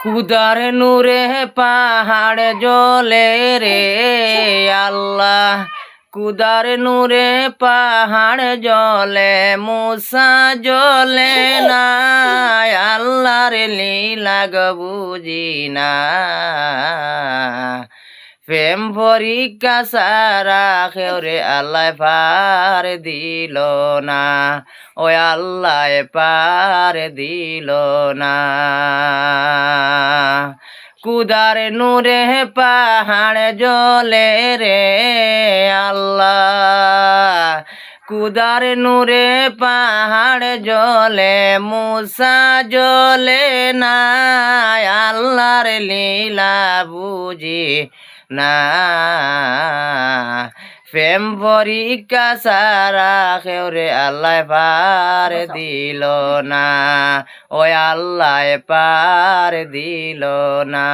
কুদার নূরে পাহাড় জ্বলে রে আল্লাহ, কুদার নূরে পাহাড় জ্বলে, মুসা জ্বলে না, আল্লাহর লীলা গো বুঝি না। প্রেম পরীক্ষা সারা খেওরে আল্লাহ পার দিল না, ও আল্লাহ পার দিল না। কুদার নূরে পাহাড় জ্বলে রে আল্লাহ, কুদার নূরে পাহাড় জ্বলে, মুসা জ্বলে না, আল্লাহর লীলা বুঝি না। প্রেম পরীক্ষা সারা খেওরে আল্লাহ পার দিল না, ও আল্লাহ পার দিল না।